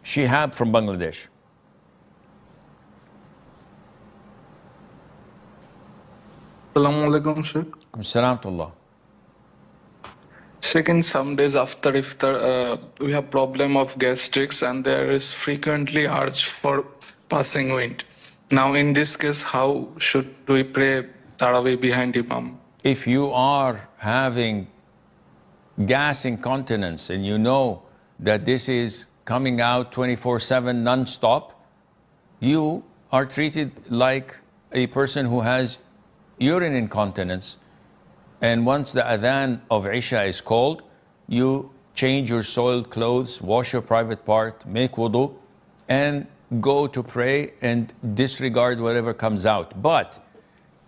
Shihab from Bangladesh. Assalamu alaikum, Sheikh. Salam to Allah. Sheikh, in some days after iftar, we have problem of gastrics and there is frequently urge for passing wind. Now, in this case, how should we pray Taraweeh behind Imam? If you are having gas incontinence and you know that this is coming out 24/7 non-stop, you are treated like a person who has urine incontinence. And once the adhan of Isha is called, you change your soiled clothes, wash your private part, make wudu, and go to pray and disregard whatever comes out. But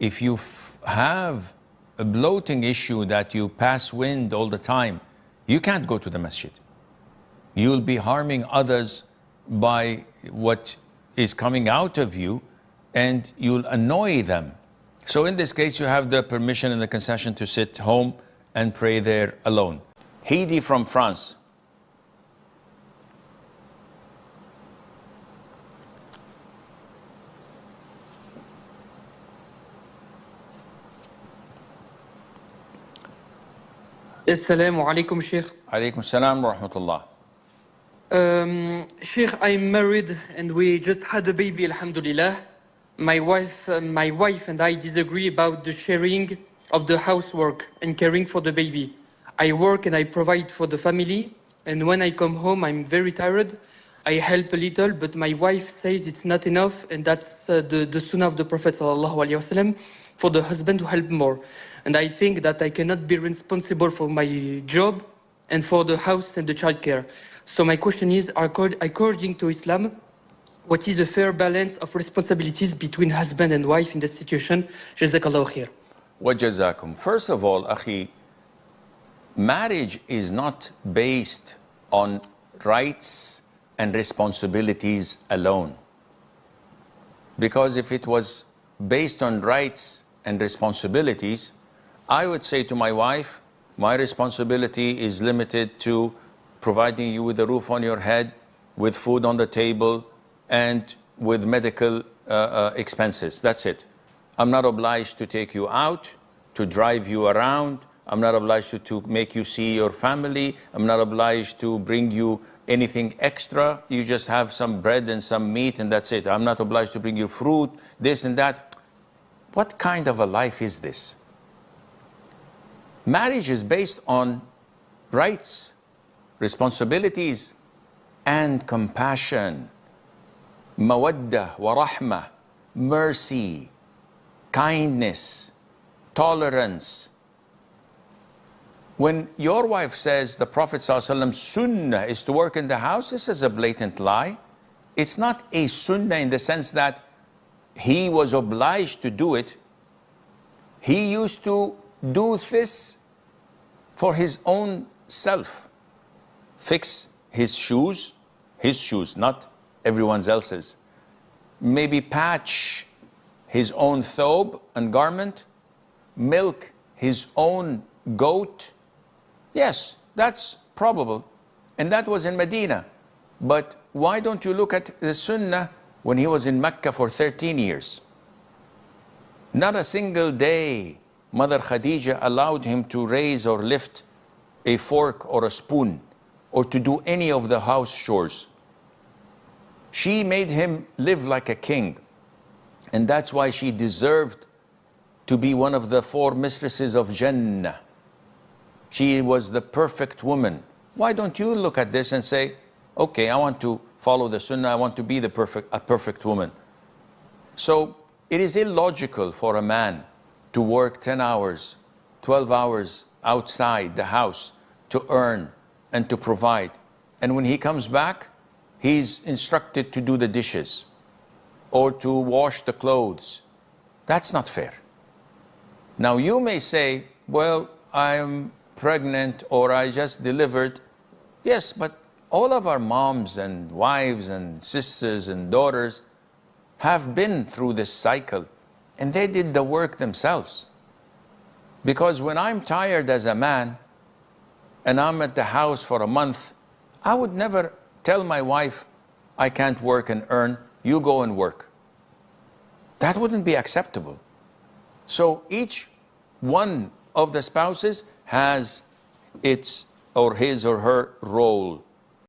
if you have a bloating issue that you pass wind all the time, you can't go to the masjid. You'll be harming others by what is coming out of you, and you'll annoy them. So in this case, you have the permission and the concession to sit home and pray there alone. Heidi from France. Assalamu alaikum, Sheikh. Alaikum salam wa rahmatullah. Sheikh, I'm married and we just had a baby, alhamdulillah. My wife and I disagree about the sharing of the housework and caring for the baby. I work and I provide for the family, and when I come home, I'm very tired. I help a little, but my wife says it's not enough, and that's the Sunnah of the Prophet ﷺ for the husband to help more. And I think that I cannot be responsible for my job and for the house and the childcare. So my question is, according to Islam, what is the fair balance of responsibilities between husband and wife in this situation? Jazakallahu khair. Wa jazakum. First of all, akhi, marriage is not based on rights and responsibilities alone. Because if it was based on rights and responsibilities, I would say to my wife, my responsibility is limited to providing you with a roof on your head, with food on the table, and with medical expenses. That's it. I'm not obliged to take you out, to drive you around. I'm not obliged to make you see your family. I'm not obliged to bring you anything extra. You just have some bread and some meat and that's it. I'm not obliged to bring you fruit, this and that. What kind of a life is this? Marriage is based on rights, responsibilities, and compassion. Mawadda wa rahmah, mercy, kindness, tolerance. When your wife says the Prophet ﷺ's sunnah is to work in the house, this is a blatant lie. It's not a sunnah in the sense that he was obliged to do it. He used to do this for his own self. Fix his shoes, not everyone else's. Maybe patch his own thobe and garment, milk his own goat. Yes, that's probable. And that was in Medina. But why don't you look at the Sunnah when he was in Mecca for 13 years? Not a single day Mother Khadija allowed him to raise or lift a fork or a spoon or to do any of the house chores. She made him live like a king. And that's why she deserved to be one of the 4 mistresses of Jannah. She was the perfect woman. Why don't you look at this and say, okay, I want to follow the Sunnah, I want to be a perfect woman. So it is illogical for a man to work 10 hours, 12 hours outside the house to earn and to provide. And when he comes back, he's instructed to do the dishes or to wash the clothes. That's not fair. Now you may say, well, I'm pregnant or I just delivered. Yes, but all of our moms and wives and sisters and daughters have been through this cycle and they did the work themselves. Because when I'm tired as a man and I'm at the house for a month, I would never tell my wife, I can't work and earn, you go and work. That wouldn't be acceptable. So each one of the spouses has its or his or her role.